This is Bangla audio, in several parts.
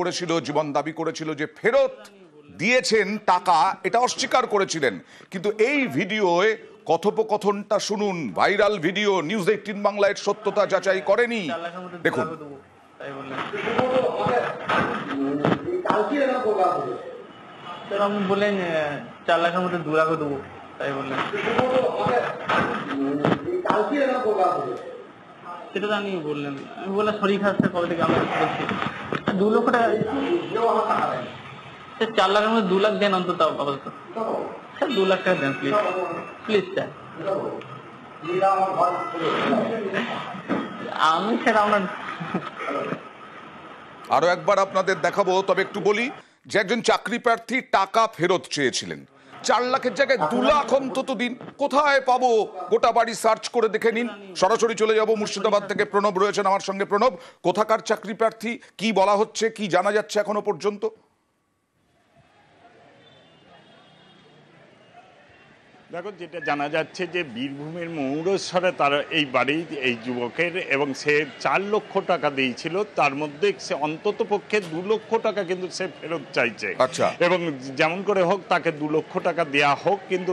করেছিল, জীবন দাবি করেছিল যে ফেরত দিয়েছেন টাকা, এটা অস্বীকার করেছিলেন। কিন্তু এই ভিডিওয়ে কথোপকথনটা শুনুন, ভাইরাল ভিডিও, নিউজ 18 বাংলায় সত্যতা যাচাই করেনি। দেখুন। আপনি বললেন 4 লাখের মধ্যে 2 লাখ দেবো, তাই বললেন। সেটা তো আমি বললেন, আমি বললাম শরীর খারাপ কবে থেকে আমি বলছি 2 লক্ষ টাকা, 4 লাখের মধ্যে 2 লাখ দেন অন্তত আপাতত। স্যার 2 লাখ টাকা দেন প্লিজ, প্লিজ স্যার। আমি স্যার আপনার আরো একবার আপনাদের দেখাবো, তবে একটু বলি যে একজন চাকরি প্রার্থী টাকা ফেরত চেয়েছিলেন। 4 লাখের জায়গায় 2 লাখ অন্তত দিন। কোথায় পাবো? গোটা বাড়ি সার্চ করে দেখে নিন। সরাসরি চলে যাব মুর্শিদাবাদ থেকে। প্রণব রয়েছেন আমার সঙ্গে। প্রণব, কোথাকার চাকরি প্রার্থী, কি বলা হচ্ছে, কি জানা যাচ্ছে এখনো পর্যন্ত? দেখো, যেটা জানা যাচ্ছে যে বীরভূমের ময়ূরেশ্বরে তার এই বাড়ি এই যুবকের, এবং সে 4 লক্ষ টাকা দিয়েছিল, তার মধ্যে সে অন্তত পক্ষে 2 লক্ষ টাকা কিন্তু সে ফেরত চাইছে। আচ্ছা। এবং যেমন করে হোক তাকে 2 লক্ষ টাকা দেয়া হোক, কিন্তু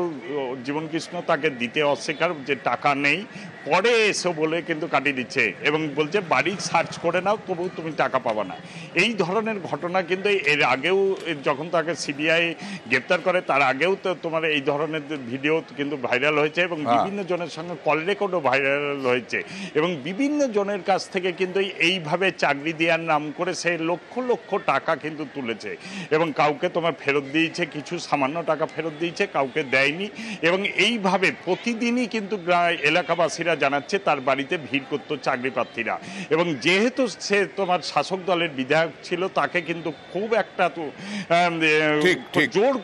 জীবনকৃষ্ণ তাকে দিতে অস্বীকার, যে টাকা নেই, পরে এসো বলে কিন্তু কাটিয়ে দিচ্ছে এবং বলছে বাড়ি সার্চ করে নাও, তবু তুমি টাকা পাবা না। এই ধরনের ঘটনা কিন্তু এর আগেও, যখন তাকে সিবিআই গ্রেপ্তার করে তার আগেও তো তোমার এই ধরনের ভিডিও কিন্তু ভাইরাল হয়েছে, এবং বিভিন্ন জনের সঙ্গে কল রেকর্ডও ভাইরাল হয়েছে, এবং বিভিন্ন জনের কাছ থেকে কিন্তু এইভাবে চাকরি দেওয়ার নাম করে সে লক্ষ লক্ষ টাকা কিন্তু তুলেছে, এবং কাউকে তোমার ফেরত দিয়েছে, কিছু সামান্য টাকা ফেরত দিয়েছে, কাউকে দেয়নি। এবং এইভাবে প্রতিদিনই কিন্তু এলাকাবাসীরা জানাচ্ছে তার বাড়িতে ভিড় করতো চাকরি প্রার্থীরা, এবং যেহেতু সে তোমার শাসক দলের বিধায়ক ছিল, তাকে কিন্তু খুব একটা জোর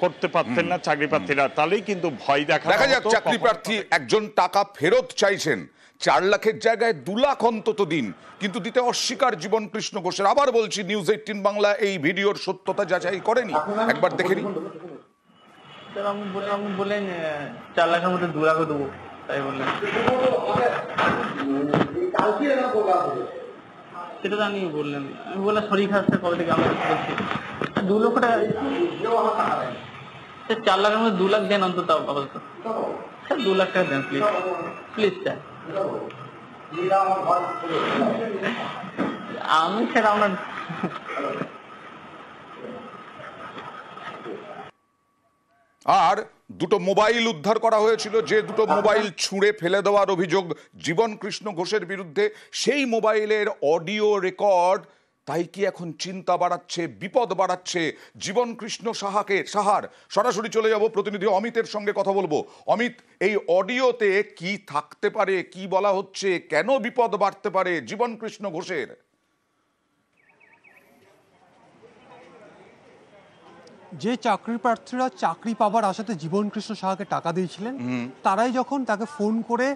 করতে পারতেন না চাকরি প্রার্থীরা, তাহলেই কিন্তু ভয় দেখা যাক চাকরি প্রার্থী একজন টাকা ফেরত চাইছেন। 4 লাখের জায়গায় 2 লাখ অন্তত দিন, কিন্তু দিতে অস্বীকার জীবনকৃষ্ণ ঘোষের। আবার বলছি, নিউজ 18 বাংলা এই ভিডিওর সত্যতা যাচাই করেনি, একবার দেখে নিন। আপনি বললেন 4 লাখের মধ্যে 2 লাখ দেবো, তাই বললেন। সেটা তো আমি বললেন, আমি বললাম শরীর খারাপ কবে থেকে আমি বলছি 2 লক্ষ টাকা, 4 লাখের মধ্যে 2 লাখ দেন অন্তত আপাতত। স্যার 2 লাখ টাকা দেন প্লিজ, প্লিজ স্যার। আমি স্যার আপনার আর দুটো মোবাইল উদ্ধার করা হয়েছিল, যে দুটো মোবাইল ছুঁড়ে ফেলে দেওয়ার অভিযোগ জীবনকৃষ্ণ ঘোষের বিরুদ্ধে, সেই মোবাইলের অডিও রেকর্ড তাই কি এখন চিন্তা বাড়াচ্ছে, বিপদ বাড়াচ্ছে জীবনকৃষ্ণ সাহার। সরাসরি চলে যাব, প্রতিনিধি অমিতের সঙ্গে কথা বলবো। অমিত, এই অডিওতে কি থাকতে পারে, কি বলা হচ্ছে, কেন বিপদ বাড়তে পারে জীবনকৃষ্ণ ঘোষের? যে চাকরি প্রার্থীরা চাকরি পাবার আশাতে জীবনকৃষ্ণ সাহাকে টাকা দিয়েছিলেন, তারাই যখন তাকে ফোন করে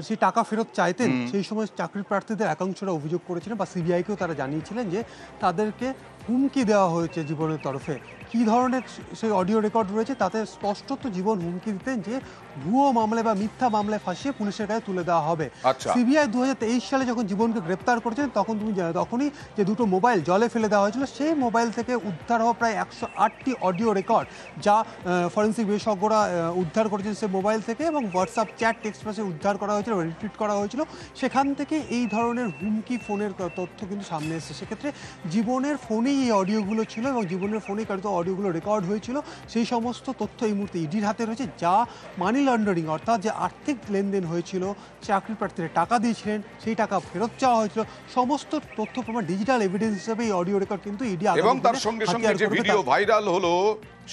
সেই টাকা ফেরত চাইতেন, সেই সময় চাকরি প্রার্থীদের একাংশরা অভিযোগ করেছিলেন বা সিবিআইকেও তারা জানিয়েছিলেন যে তাদেরকে হুমকি দেওয়া হয়েছে জীবনের তরফে। কী ধরনের সেই অডিও রেকর্ড রয়েছে তাতে স্পষ্টত জীবন হুমকি দিতেন যে ভুয়ো মামলায় বা মিথ্যা মামলায় ফাঁসিয়ে পুলিশের কাছে তুলে দেওয়া হবে। সিবিআই 2023 সালে যখন জীবনকে গ্রেপ্তার করেছেন, তখনই যে দুটো মোবাইল জলে ফেলে দেওয়া হয়েছিল, সেই মোবাইল থেকে উদ্ধার হওয়া প্রায় 108টি অডিও রেকর্ড, যা ফরেন্সিক বিশেষজ্ঞরা উদ্ধার করেছেন সে মোবাইল থেকে, এবং হোয়াটসঅ্যাপ চ্যাট টেক্সট মেসেজ উদ্ধার করা হয়েছিল, রিটুইট করা হয়েছিল। সেখান থেকে এই ধরনের হুমকি ফোনের তথ্য কিন্তু সামনে এসেছে। সেক্ষেত্রে জীবনের ফোনেই এই অডিওগুলো ছিল, এবং জীবনের ফোনেই কারিত অডিওগুলো রেকর্ড হয়েছিল। সেই সমস্ত তথ্য এই মুহূর্তে ইডির হাতে রয়েছে, যা মানি লন্ডারিং, অর্থাৎ যে আর্থিক লেনদেন হয়েছিল, চাকরি প্রার্থীরা টাকা দিয়েছিলেন, সেই টাকা ফেরত চাওয়া হয়েছিল, সমস্ত তথ্য প্রমাণ ডিজিটাল এভিডেন্স হিসেবে এই অডিও রেকর্ড কিন্তু ইডি, এবং তার সঙ্গে সঙ্গে যে ভিডিও ভাইরাল হলো,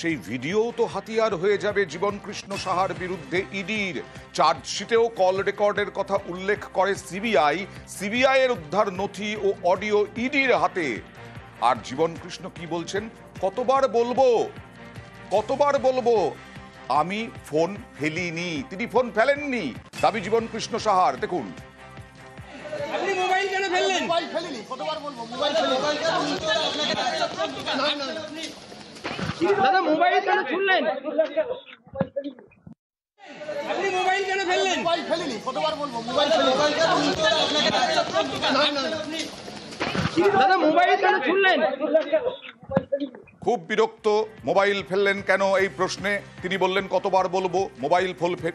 সেই ভিডিও তো হাতিয়ার হয়ে যাবে জীবনকৃষ্ণ সাহার বিরুদ্ধে। ইডির চার্জশিটেও কল রেকর্ডের কথা উল্লেখ করে সিবিআই এর উদ্ধার নথি ও অডিও ইডির হাতে। আর জীবনকৃষ্ণ কি বলছেন, কতবার বলবো আমি ফোন ফেলিনি, তিনি ফোন ফেলেননি, দাবি জীবনকৃষ্ণ সাহার। দেখুন। আপনি মোবাইল কেন ফেললেন? মোবাইল ফেলিনি, কতবার বলবো মোবাইল ফেলিনি। দাদা মোবাইল কেন ছুড়লেন? আপনি মোবাইল কেন ফেললেন? মোবাইল ফেলিনি, কতবার বলবো মোবাইল ফেলিনি। দাদা মোবাইল কেন ছুড়লেন? খুব বিরক্ত, মোবাইল ফেললেন কেন এই প্রশ্নে তিনি বললেন কতবার বলবো মোবাইল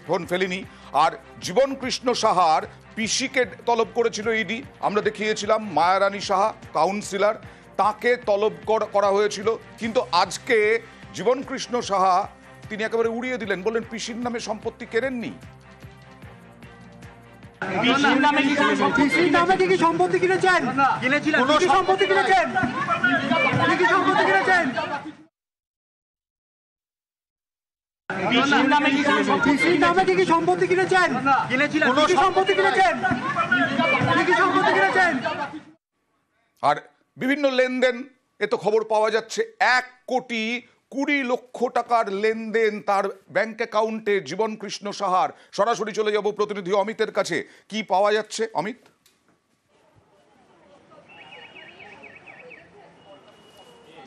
ফোন ফেলিনি। আর জীবন কৃষ্ণ সাহার পিসিকে তলব করেছিল ইডি, আমরা দেখিয়েছিলাম মায়ারানী সাহা কাউন্সিলর, তাকে তলব করা হয়েছিল। কিন্তু আজকে জীবন কৃষ্ণ সাহা তিনি একেবারে উড়িয়ে দিলেন, বললেন পিসির নামে সম্পত্তি কেনেননি। পিসির নামে কি সম্পত্তি কিনেছেন? কিনেছিলেন? সম্পত্তি কিনেছেন? কি সম্পত্তি কিনেছেন? পিসির নামে কি সম্পত্তি কিনেছেন? কিনেছিলেন? সম্পত্তি কিনেছেন? কি সম্পত্তি কিনেছেন? আর বিভিন্ন লেনদেন এ তো খবর পাওয়া যাচ্ছে 1,20,00,000 টাকার লেনদেন তার ব্যাংক অ্যাকাউন্টে জীবন কৃষ্ণ সাহার। সরাসরি চলে যাব প্রতিনিধি অমিতের কাছে, কি পাওয়া যাচ্ছে অমিত?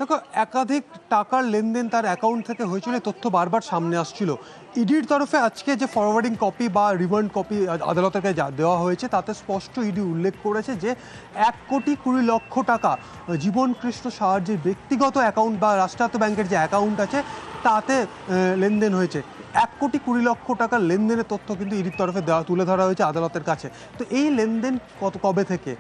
দেখো, একাধিক টাকার লেনদেন তার অ্যাকাউন্ট থেকে হয়েছিল, তথ্য বারবার সামনে আসছিল। ইডির তরফে আজকে যে ফরওয়ার্ডিং কপি বা রিমান্ড কপি আদালতের কাছে দেওয়া হয়েছে তাতে স্পষ্ট ইডি উল্লেখ করেছে যে 1,20,00,000 টাকা জীবন কৃষ্ণ সাহার যে ব্যক্তিগত অ্যাকাউন্ট বা রাষ্ট্রায়ত্ত ব্যাংকের যে অ্যাকাউন্ট আছে তাতে লেনদেন হয়েছে। 1,20,00,000 টাকার লেনদেনের তথ্য কিন্তু ইডির তরফে তুলে ধরা হয়েছে আদালতের কাছে। তো এই লেনদেন কবে থেকে,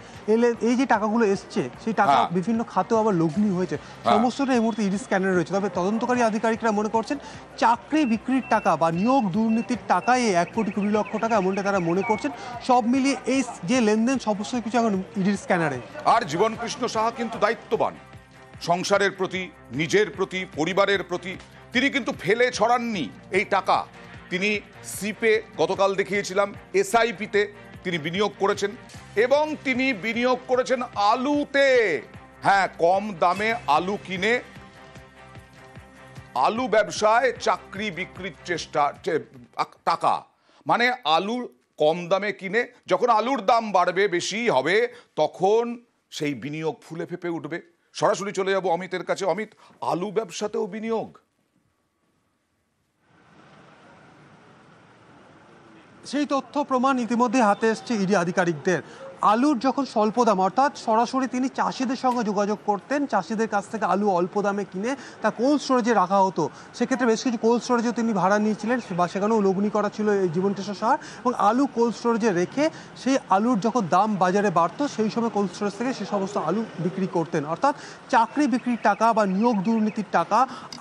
এই যে টাকাগুলো এসছে সেই টাকা বিভিন্ন খাতেও আবার লগ্নি হয়েছে, সমস্তটা এই মুহূর্তে ইডি স্ক্যানারে রয়েছে। তবে তদন্তকারী আধিকারিকরা মনে করছেন চাকরি বিক্রির টাকা বা নিয়োগ দুর্নীতির টাকায় এই 1,20,00,000 টাকা, এমনটা তারা মনে করছেন। সব মিলিয়ে এই যে লেনদেন সমস্ত কিছু এখন ইডির স্ক্যানারে। আর জীবন কৃষ্ণ সাহা কিন্তু দায়িত্ববান, সংসারের প্রতি, নিজের প্রতি, পরিবারের প্রতি। তিনি কিন্তু ফেলে ছড়াননি এই টাকা। তিনি সিপে গতকাল দেখিয়েছিলাম, এসআইপিতে তিনি বিনিয়োগ করেছেন এবং তিনি বিনিয়োগ করেছেন আলুতে। হ্যাঁ, কম দামে আলু কিনে আলু ব্যবসায় চাকরি বিক্রির চেষ্টা, টাকা মানে আলু কম দামে কিনে যখন আলুর দাম বাড়বে, বেশি হবে, তখন সেই বিনিয়োগ ফুলে ফেপে উঠবে। সরাসরি চলে যাব অমিতের কাছে। অমিত, আলু ব্যবসাতেও বিনিয়োগ? সেই তথ্য প্রমাণ ইতিমধ্যে হাতে এসছে ইডি আধিকারিকদের। আলুর যখন স্বল্প দাম, অর্থাৎ সরাসরি তিনি চাষিদের সঙ্গে যোগাযোগ করতেন, চাষিদের কাছ থেকে আলু অল্প দামে কিনে তা কোল্ড স্টোরেজে রাখা হতো। সেক্ষেত্রে বেশ কিছু কোল্ড স্টোরেজেও তিনি ভাড়া নিয়েছিলেন বা সেখানেও লগ্নি করা ছিল এই জীবন কৃষ্ণ সাহার। এবং আলু কোল্ড স্টোরেজে রেখে সেই আলুর যখন দাম বাজারে বাড়তো সেই সময় কোল্ড স্টোরেজ থেকে সে সমস্ত আলু বিক্রি করতেন। অর্থাৎ চাকরি বিক্রির টাকা বা নিয়োগ দুর্নীতির টাকা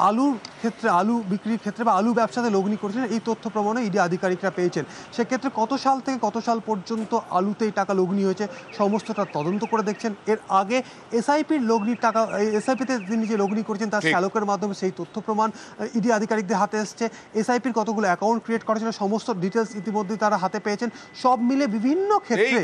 আলুর ক্ষেত্রে, আলু বিক্রির ক্ষেত্রে বা আলু ব্যবসাতে লগ্নি করেছিলেন। এই তথ্য প্রমাণও ইডি আধিকারিকরা পেয়েছেন। সেক্ষেত্রে কত সাল থেকে কত সাল পর্যন্ত আলুতে এই টাকা লগ্নি হয়েছে সমস্তটা তদন্ত করে দেখছেন। এর আগে এসআইপির লগ্নির টাকা, এসআইপিতে তিনি যে লগ্নি করেছেন তার চালকের মাধ্যমে সেই তথ্য প্রমাণ ইডি আধিকারিকদের হাতে এসছে। এসআইপির কতগুলো অ্যাকাউন্ট ক্রিয়েট করা ছিল সমস্ত ডিটেলস ইতিমধ্যে তারা হাতে পেয়েছেন। সব মিলে বিভিন্ন ক্ষেত্রে